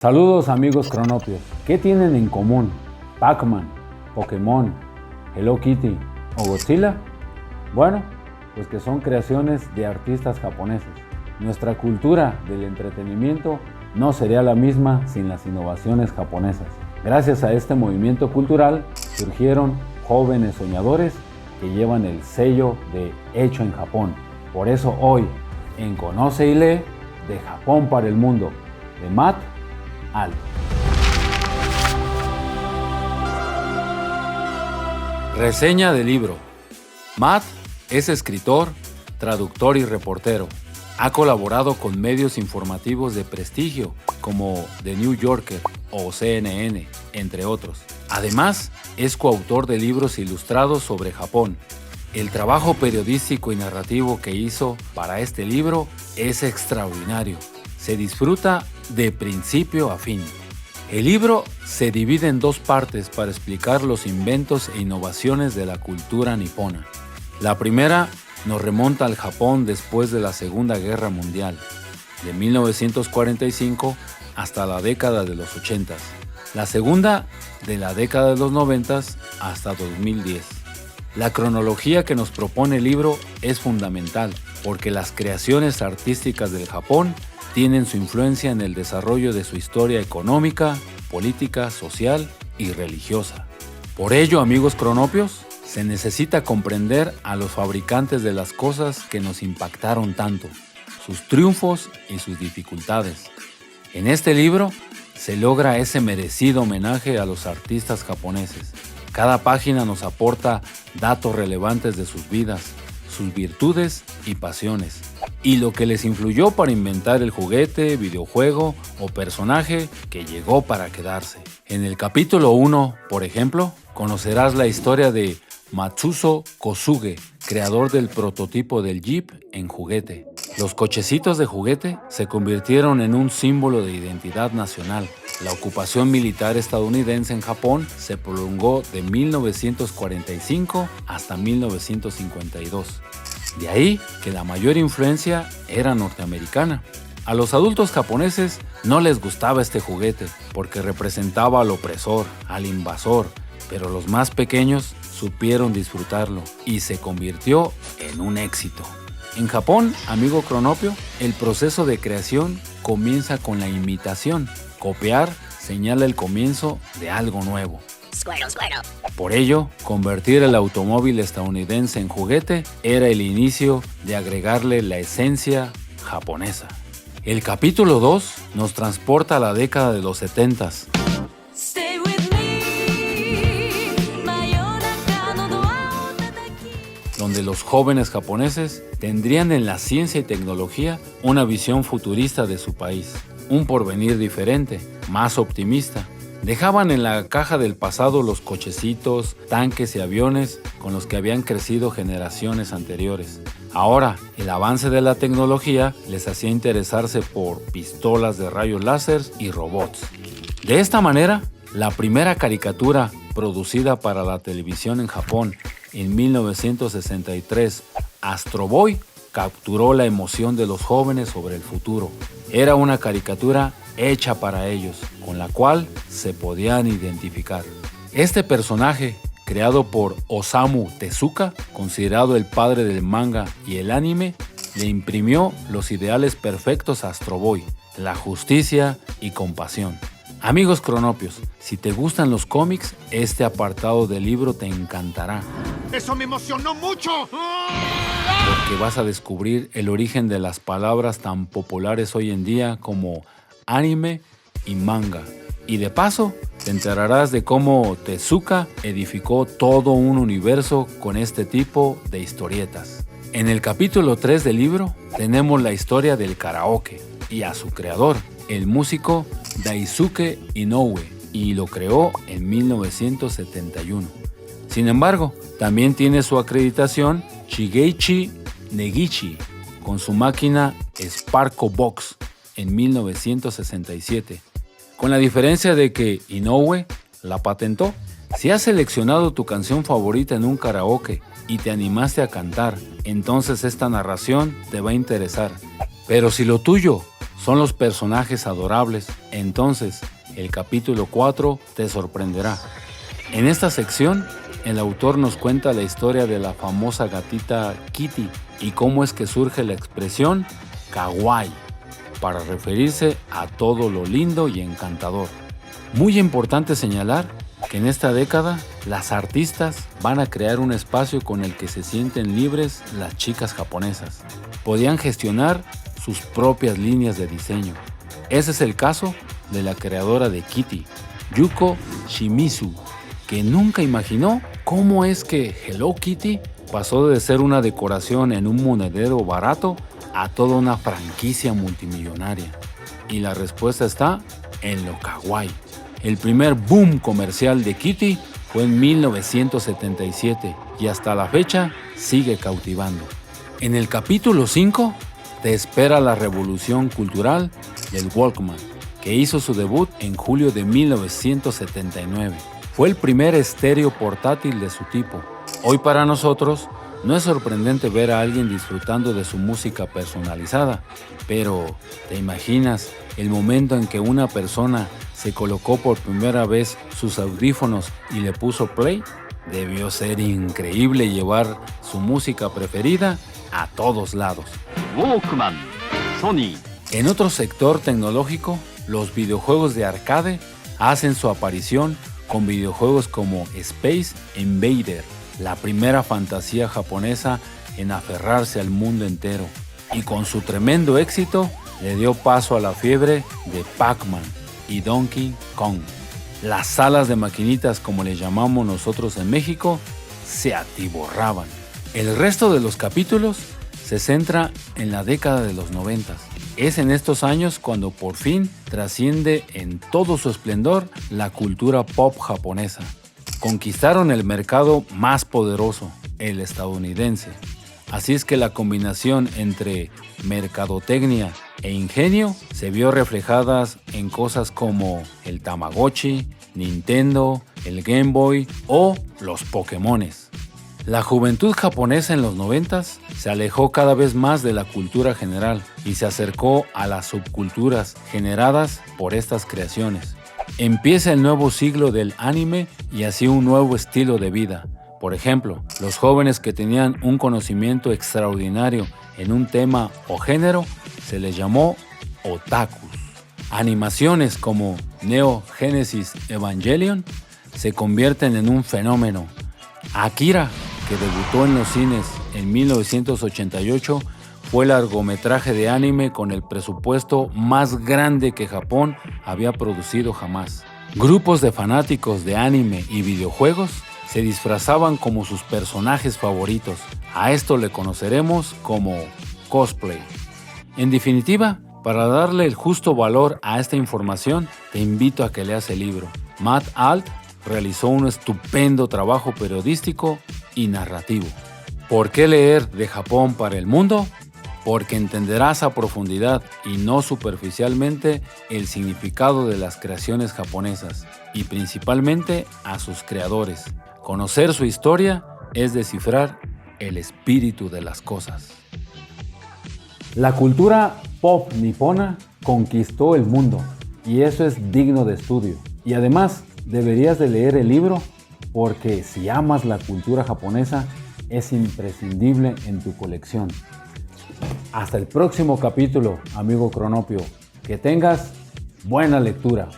Saludos amigos cronopios, ¿qué tienen en común Pac-Man, Pokémon, Hello Kitty o Godzilla? Bueno, pues que son creaciones de artistas japoneses. Nuestra cultura del entretenimiento no sería la misma sin las innovaciones japonesas. Gracias a este movimiento cultural surgieron jóvenes soñadores que llevan el sello de Hecho en Japón. Por eso hoy, en Conoce y Lee, de Japón para el mundo, de Matt Alto. Reseña del libro. Matt es escritor, traductor y reportero. Ha colaborado con medios informativos de prestigio como The New Yorker o CNN, entre otros. Además, es coautor de libros ilustrados sobre Japón. El trabajo periodístico y narrativo que hizo para este libro es extraordinario. Se disfruta de principio a fin. El libro se divide en dos partes para explicar los inventos e innovaciones de la cultura nipona. La primera nos remonta al Japón después de la Segunda Guerra Mundial, de 1945 hasta la década de los 80. La segunda, de la década de los 90 hasta 2010. La cronología que nos propone el libro es fundamental, porque las creaciones artísticas del Japón tienen su influencia en el desarrollo de su historia económica, política, social y religiosa. Por ello, amigos cronopios, se necesita comprender a los fabricantes de las cosas que nos impactaron tanto, sus triunfos y sus dificultades. En este libro se logra ese merecido homenaje a los artistas japoneses. Cada página nos aporta datos relevantes de sus vidas, sus virtudes y pasiones, y lo que les influyó para inventar el juguete, videojuego o personaje que llegó para quedarse. En el capítulo 1, por ejemplo, conocerás la historia de Matsuzo Kosuge, creador del prototipo del Jeep en juguete. Los cochecitos de juguete se convirtieron en un símbolo de identidad nacional. La ocupación militar estadounidense en Japón se prolongó de 1945 hasta 1952. De ahí que la mayor influencia era norteamericana. A los adultos japoneses no les gustaba este juguete porque representaba al opresor, al invasor, pero los más pequeños supieron disfrutarlo y se convirtió en un éxito. En Japón, amigo cronopio, el proceso de creación comienza con la imitación. Copiar señala el comienzo de algo nuevo. Por ello, convertir el automóvil estadounidense en juguete era el inicio de agregarle la esencia japonesa. El capítulo 2 nos transporta a la década de los 70s. Donde los jóvenes japoneses tendrían en la ciencia y tecnología una visión futurista de su país, un porvenir diferente, más optimista. Dejaban en la caja del pasado los cochecitos, tanques y aviones con los que habían crecido generaciones anteriores. Ahora, el avance de la tecnología les hacía interesarse por pistolas de rayos láser y robots. De esta manera, la primera caricatura producida para la televisión en Japón en 1963, Astro Boy, capturó la emoción de los jóvenes sobre el futuro. Era una caricatura hecha para ellos, con la cual se podían identificar. Este personaje, creado por Osamu Tezuka, considerado el padre del manga y el anime, le imprimió los ideales perfectos a Astro Boy, la justicia y compasión. Amigos cronopios, si te gustan los cómics, este apartado del libro te encantará. ¡Eso me emocionó mucho! Porque vas a descubrir el origen de las palabras tan populares hoy en día como anime y manga. Y de paso, te enterarás de cómo Tezuka edificó todo un universo con este tipo de historietas. En el capítulo 3 del libro, tenemos la historia del karaoke y a su creador, el músico Daisuke Inoue, y lo creó en 1971. Sin embargo, también tiene su acreditación Shigeichi Negishi con su máquina Sparko Box en 1967, con la diferencia de que Inoue la patentó. Si has seleccionado tu canción favorita en un karaoke y te animaste a cantar, entonces esta narración te va a interesar. Pero si lo tuyo son los personajes adorables, entonces el capítulo 4 te sorprenderá. En esta sección, el autor nos cuenta la historia de la famosa gatita Kitty y cómo es que surge la expresión kawaii para referirse a todo lo lindo y encantador. Muy importante señalar que en esta década las artistas van a crear un espacio con el que se sienten libres las chicas japonesas. Podían gestionar sus propias líneas de diseño. Ese es el caso de la creadora de Kitty, Yuko Shimizu, que nunca imaginó cómo es que Hello Kitty pasó de ser una decoración en un monedero barato a toda una franquicia multimillonaria. Y la respuesta está en lo kawaii. El primer boom comercial de Kitty fue en 1977 y hasta la fecha sigue cautivando. En el capítulo 5 te espera la revolución cultural del Walkman, que hizo su debut en julio de 1979. Fue el primer estéreo portátil de su tipo. Hoy para nosotros no es sorprendente ver a alguien disfrutando de su música personalizada, pero ¿te imaginas el momento en que una persona se colocó por primera vez sus audífonos y le puso play? Debió ser increíble llevar su música preferida a todos lados. Walkman, Sony. En otro sector tecnológico, los videojuegos de arcade hacen su aparición con videojuegos como Space Invader, la primera fantasía japonesa en aferrarse al mundo entero, y con su tremendo éxito le dio paso a la fiebre de Pac-Man y Donkey Kong. Las salas de maquinitas, como les llamamos nosotros en México, se atiborraban. El resto de los capítulos se centra en la década de los 90. Es en estos años cuando por fin trasciende en todo su esplendor la cultura pop japonesa. Conquistaron el mercado más poderoso, el estadounidense. Así es que la combinación entre mercadotecnia e ingenio se vio reflejadas en cosas como el Tamagotchi, Nintendo, el Game Boy o los Pokémones. La juventud japonesa en los 90s se alejó cada vez más de la cultura general y se acercó a las subculturas generadas por estas creaciones. Empieza el nuevo siglo del anime y así un nuevo estilo de vida. Por ejemplo, los jóvenes que tenían un conocimiento extraordinario en un tema o género se les llamó otakus. Animaciones como Neo Genesis Evangelion se convierten en un fenómeno. Akira, que debutó en los cines en 1988, fue el largometraje de anime con el presupuesto más grande que Japón había producido jamás. Grupos de fanáticos de anime y videojuegos se disfrazaban como sus personajes favoritos. A esto le conoceremos como cosplay. En definitiva, para darle el justo valor a esta información, te invito a que leas el libro. Matt Alt realizó un estupendo trabajo periodístico y narrativo. ¿Por qué leer de Japón para el mundo? Porque entenderás a profundidad y no superficialmente el significado de las creaciones japonesas y principalmente a sus creadores. Conocer su historia es descifrar el espíritu de las cosas. La cultura pop nipona conquistó el mundo y eso es digno de estudio. Y además deberías de leer el libro porque si amas la cultura japonesa es imprescindible en tu colección. Hasta el próximo capítulo, amigo Cronopio. Que tengas buena lectura.